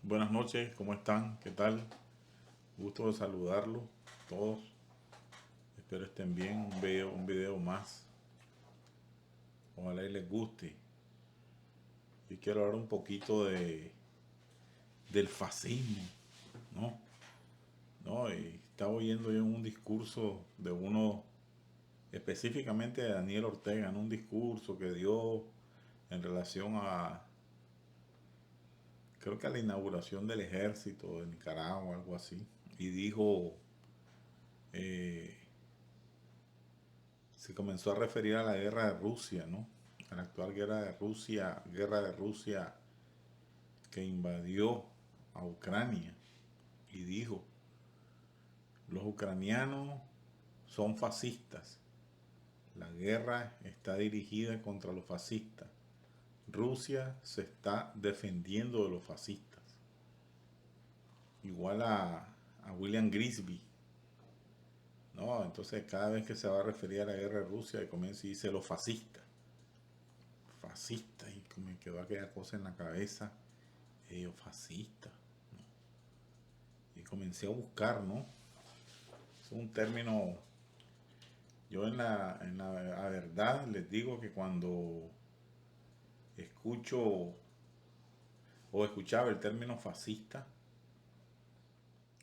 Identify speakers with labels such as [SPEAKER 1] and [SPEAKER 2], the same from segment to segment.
[SPEAKER 1] Buenas noches, ¿cómo están? ¿Qué tal? Gusto de saludarlos todos. Espero estén bien. Un video más. Ojalá y les guste. Y quiero hablar un poquito del fascismo, ¿no? ¿No? Y estaba oyendo yo un discurso de uno, específicamente de Daniel Ortega, en un discurso que dio en relación creo que a la inauguración del ejército de Nicaragua, algo así. Y dijo, eh, se comenzó a referir a la guerra de Rusia, ¿no? A la actual guerra de Rusia que invadió a Ucrania y dijo, los ucranianos son fascistas, la guerra está dirigida contra los fascistas, Rusia se está defendiendo de los fascistas. Igual a William Grisby, ¿no? Entonces cada vez que se va a referir a la guerra de Rusia, comienza y dice los fascistas, fascistas, y me quedó aquella cosa en la cabeza, ellos fascistas. Y comencé a buscar, ¿no? Es un término, yo en la verdad les digo que cuando escucho o escuchaba el término fascista,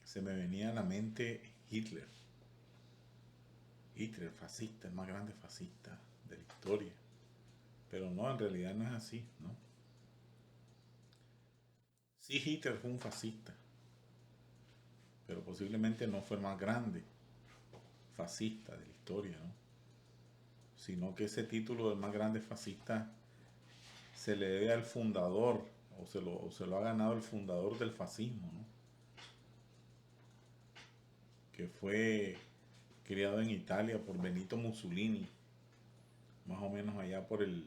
[SPEAKER 1] se me venía a la mente Hitler. Hitler, fascista, el más grande fascista de la historia. Pero no, en realidad no es así, ¿no? Sí, Hitler fue un fascista, pero posiblemente no fue el más grande fascista de la historia, ¿no? Sino que ese título del más grande fascista se le debe al fundador, o se lo ha ganado el fundador del fascismo, ¿no? Que fue criado en Italia por Benito Mussolini, más o menos allá por el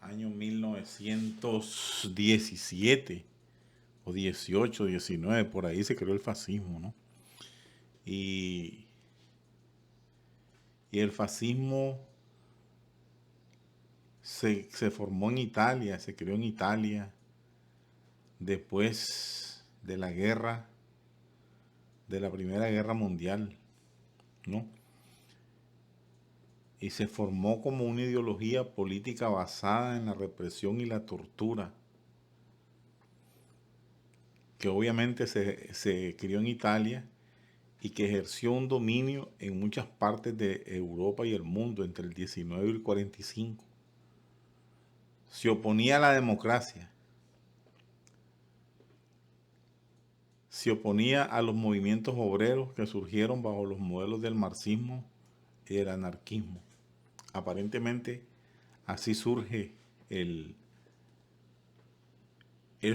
[SPEAKER 1] año 1917 o 18, 19, por ahí se creó el fascismo, ¿no? Y, y el fascismo se formó en Italia, se creó en Italia después de la guerra, de la Primera Guerra Mundial, ¿no? Y se formó como una ideología política basada en la represión y la tortura, que obviamente se crió en Italia y que ejerció un dominio en muchas partes de Europa y el mundo entre el 19 y el 45. Se oponía a la democracia, se oponía a los movimientos obreros que surgieron bajo los modelos del marxismo y del anarquismo. Aparentemente así surge el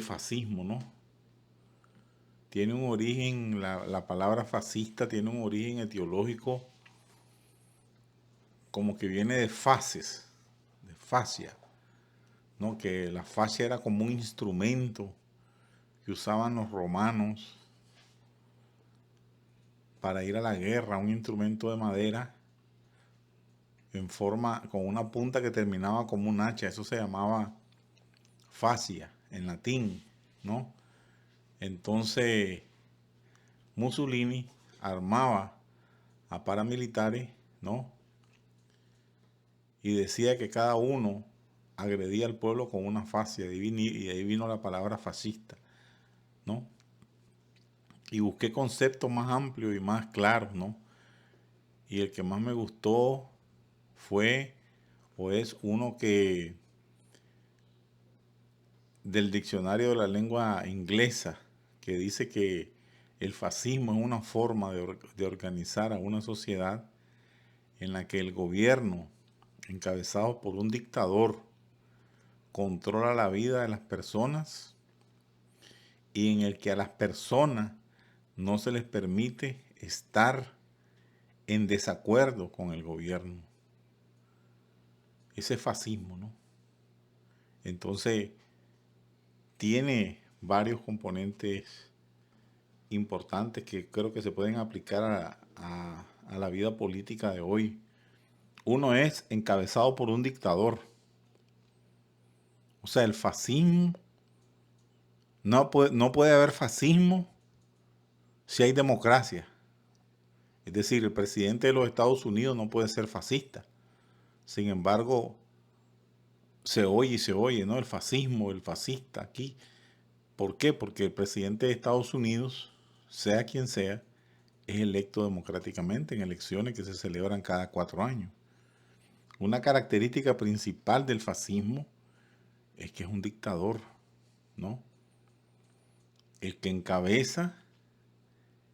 [SPEAKER 1] fascismo, ¿no? Tiene un origen, la palabra fascista tiene un origen etiológico como que viene de fases, de fascia, ¿no? Que la fascia era como un instrumento que usaban los romanos para ir a la guerra, un instrumento de madera en forma, con una punta que terminaba como un hacha, eso se llamaba fascia en latín, ¿no? Entonces Mussolini armaba a paramilitares, ¿no? Y decía que cada uno agredía al pueblo con una fascia, y ahí vino la palabra fascista, ¿no? Y busqué conceptos más amplios y más claros, ¿no? Y el que más me gustó fue, o es uno que, del diccionario de la lengua inglesa, que dice que el fascismo es una forma de organizar a una sociedad en la que el gobierno, encabezado por un dictador, controla la vida de las personas y en el que a las personas no se les permite estar en desacuerdo con el gobierno. Ese fascismo, ¿no? Entonces, tiene varios componentes importantes que creo que se pueden aplicar a la vida política de hoy. Uno es encabezado por un dictador. O sea, el fascismo no puede haber fascismo si hay democracia. Es decir, el presidente de los Estados Unidos no puede ser fascista. Sin embargo, se oye, ¿no? El fascismo, el fascista aquí. ¿Por qué? Porque el presidente de Estados Unidos, sea quien sea, es electo democráticamente en elecciones que se celebran cada 4 años. Una característica principal del fascismo es que es un dictador, ¿no? El que encabeza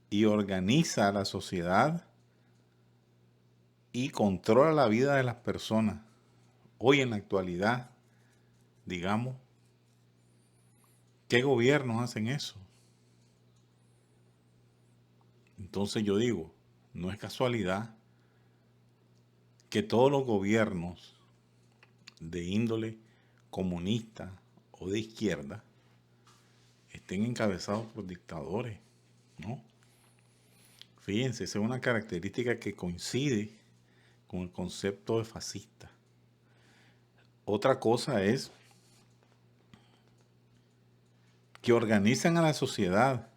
[SPEAKER 1] y organiza a la sociedad y controla la vida de las personas. Hoy en la actualidad, digamos, ¿qué gobiernos hacen eso? Entonces yo digo, no es casualidad que todos los gobiernos de índole comunista o de izquierda estén encabezados por dictadores, ¿no? Fíjense, esa es una característica que coincide con el concepto de fascista. Otra cosa es que organizan a la sociedad,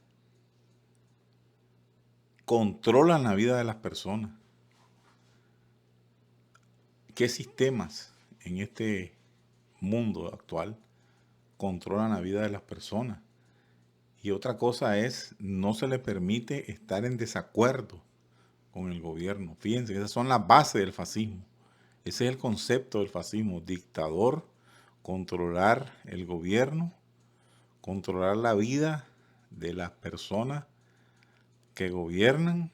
[SPEAKER 1] controlan la vida de las personas. ¿Qué sistemas en este mundo actual controlan la vida de las personas? Y otra cosa es, no se le permite estar en desacuerdo con el gobierno. Fíjense, esas son las bases del fascismo. Ese es el concepto del fascismo. Dictador, controlar el gobierno, controlar la vida de las personas que gobiernan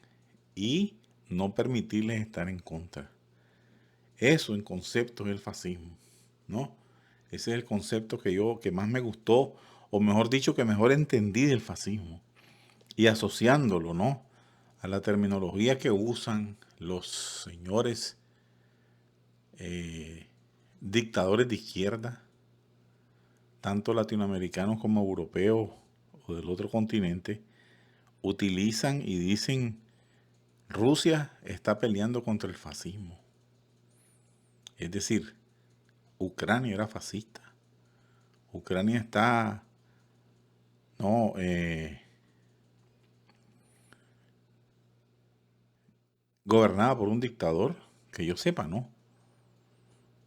[SPEAKER 1] y no permitirles estar en contra. Eso en concepto es el fascismo, ¿no? Ese es el concepto que más me gustó, o mejor dicho, que mejor entendí del fascismo. Y asociándolo, ¿no? A la terminología que usan los señores dictadores de izquierda, tanto latinoamericanos como europeos o del otro continente, utilizan y dicen, Rusia está peleando contra el fascismo. Es decir, Ucrania era fascista. Ucrania está, no, gobernada por un dictador, que yo sepa, ¿no?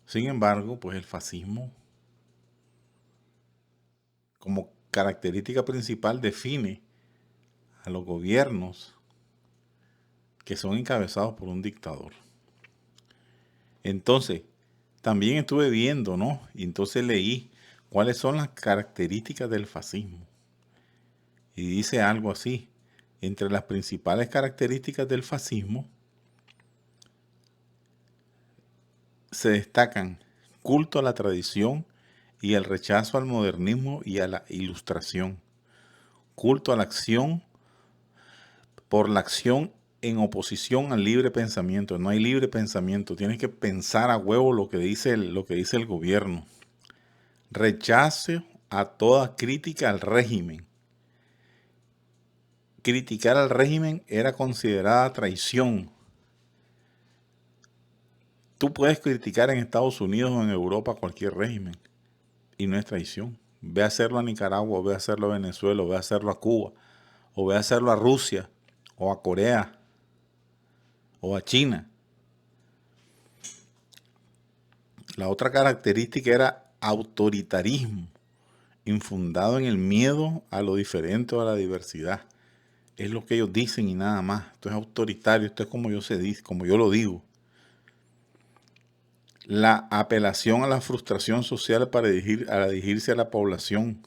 [SPEAKER 1] Sin embargo, pues el fascismo como característica principal define a los gobiernos que son encabezados por un dictador. Entonces, también estuve viendo, ¿no? Y entonces leí cuáles son las características del fascismo. Y dice algo así, entre las principales características del fascismo se destacan culto a la tradición y el rechazo al modernismo y a la ilustración, culto a la acción por la acción en oposición al libre pensamiento. No hay libre pensamiento, tienes que pensar a huevo lo que dice el gobierno. Rechazo a toda crítica al régimen. Criticar al régimen era considerada traición. Tú puedes criticar en Estados Unidos o en Europa cualquier régimen y no es traición. Ve a hacerlo a Nicaragua, ve a hacerlo a Venezuela, ve a hacerlo a Cuba, o ve a hacerlo a Rusia, o a Corea, o a China. La otra característica era autoritarismo, infundado en el miedo a lo diferente o a la diversidad. Es lo que ellos dicen y nada más. Esto es autoritario, esto es como como yo lo digo. La apelación a la frustración social para dirigirse a la población.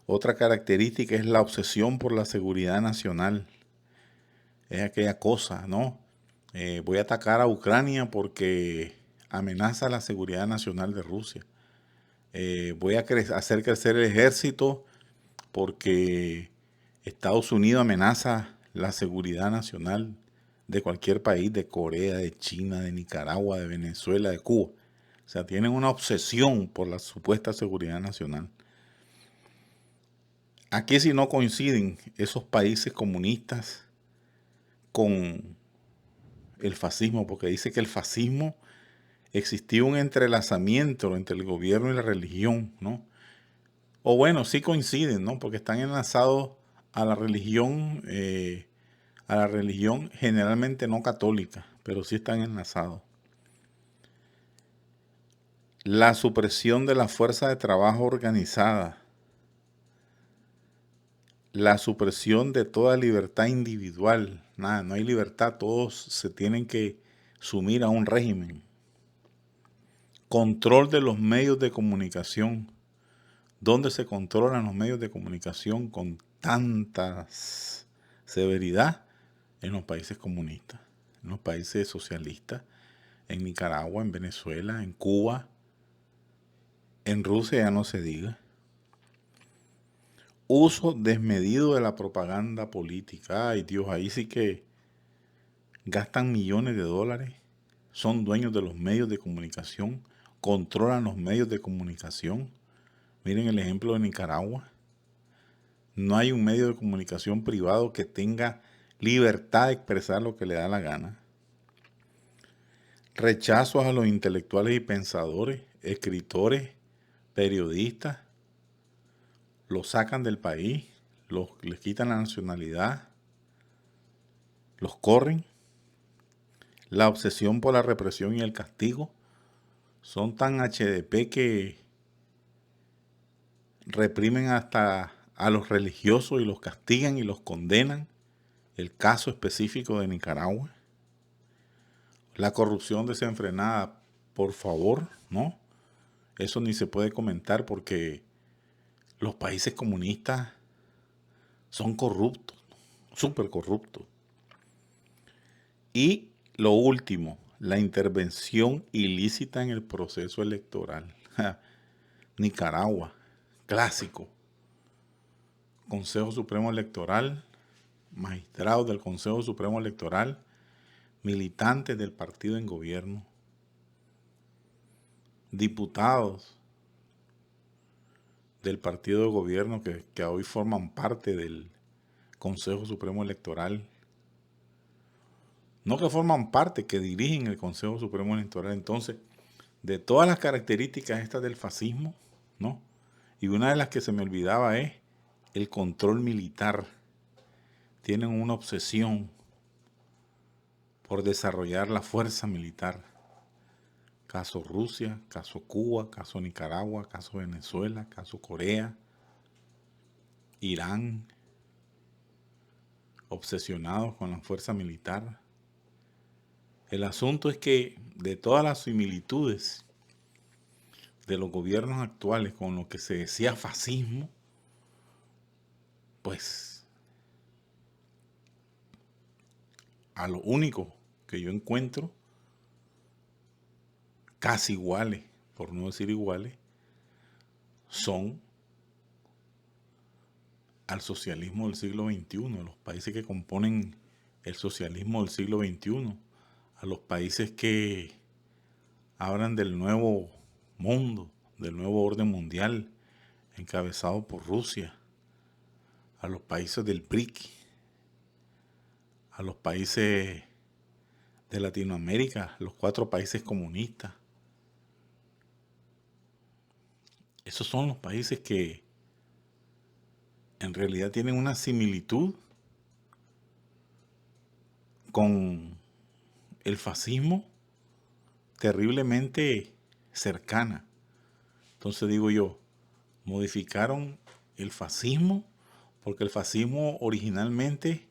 [SPEAKER 1] Otra característica es la obsesión por la seguridad nacional. Es aquella cosa, ¿no? Voy a atacar a Ucrania porque amenaza la seguridad nacional de Rusia. Voy a hacer crecer el ejército porque Estados Unidos amenaza la seguridad nacional de cualquier país, de Corea, de China, de Nicaragua, de Venezuela, de Cuba. O sea, tienen una obsesión por la supuesta seguridad nacional. Aquí si no coinciden esos países comunistas con el fascismo, porque dice que el fascismo existía un entrelazamiento entre el gobierno y la religión, ¿no? O bueno, sí coinciden, ¿no? Porque están enlazados a la religión generalmente no católica, pero sí están enlazados. La supresión de la fuerza de trabajo organizada, la supresión de toda libertad individual. Nada, no hay libertad, todos se tienen que sumir a un régimen. Control de los medios de comunicación. ¿Dónde se controlan los medios de comunicación con tanta severidad? En los países comunistas, en los países socialistas, en Nicaragua, en Venezuela, en Cuba, en Rusia ya no se diga. Uso desmedido de la propaganda política. Ay Dios, ahí sí que gastan millones de dólares, son dueños de los medios de comunicación, controlan los medios de comunicación. Miren el ejemplo de Nicaragua. No hay un medio de comunicación privado que tenga libertad de expresar lo que le da la gana. Rechazos a los intelectuales y pensadores, escritores, periodistas, los sacan del país, les quitan la nacionalidad, los corren. La obsesión por la represión y el castigo son tan HDP que reprimen hasta a los religiosos y los castigan y los condenan. El caso específico de Nicaragua. La corrupción desenfrenada, por favor, ¿no? Eso ni se puede comentar porque los países comunistas son corruptos, súper corruptos. Y lo último, la intervención ilícita en el proceso electoral. Nicaragua, clásico. Consejo Supremo Electoral, magistrados del Consejo Supremo Electoral, militantes del partido en gobierno, diputados del partido de gobierno que hoy forman parte del Consejo Supremo Electoral. No que forman parte, que dirigen el Consejo Supremo Electoral. Entonces, de todas las características estas del fascismo, ¿no? Y una de las que se me olvidaba es el control militar. Tienen una obsesión por desarrollar la fuerza militar. Caso Rusia, caso Cuba, caso Nicaragua, caso Venezuela, caso Corea, Irán, obsesionados con la fuerza militar. El asunto es que de todas las similitudes de los gobiernos actuales con lo que se decía fascismo, pues a lo único que yo encuentro casi iguales, por no decir iguales, son al socialismo del siglo XXI, los países que componen el socialismo del siglo XXI, a los países que hablan del nuevo mundo, del nuevo orden mundial, encabezado por Rusia, a los países del BRIC, a los países de Latinoamérica, los 4 países comunistas. Esos son los países que en realidad tienen una similitud con el fascismo terriblemente cercana. Entonces digo yo, modificaron el fascismo porque el fascismo originalmente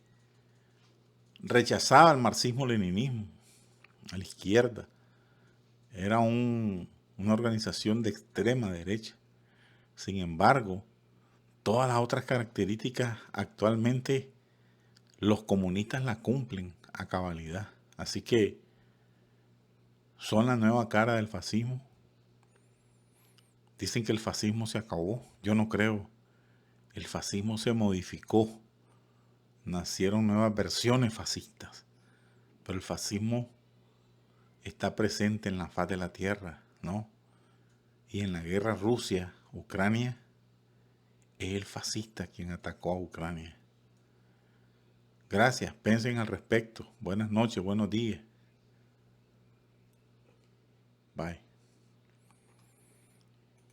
[SPEAKER 1] rechazaba el marxismo-leninismo, a la izquierda. Era una organización de extrema derecha. Sin embargo, todas las otras características actualmente los comunistas las cumplen a cabalidad. Así que son la nueva cara del fascismo. Dicen que el fascismo se acabó. Yo no creo. El fascismo se modificó. Nacieron nuevas versiones fascistas. Pero el fascismo está presente en la faz de la tierra, ¿no? Y en la guerra Rusia-Ucrania es el fascista quien atacó a Ucrania. Gracias, piensen al respecto. Buenas noches, buenos días. Bye.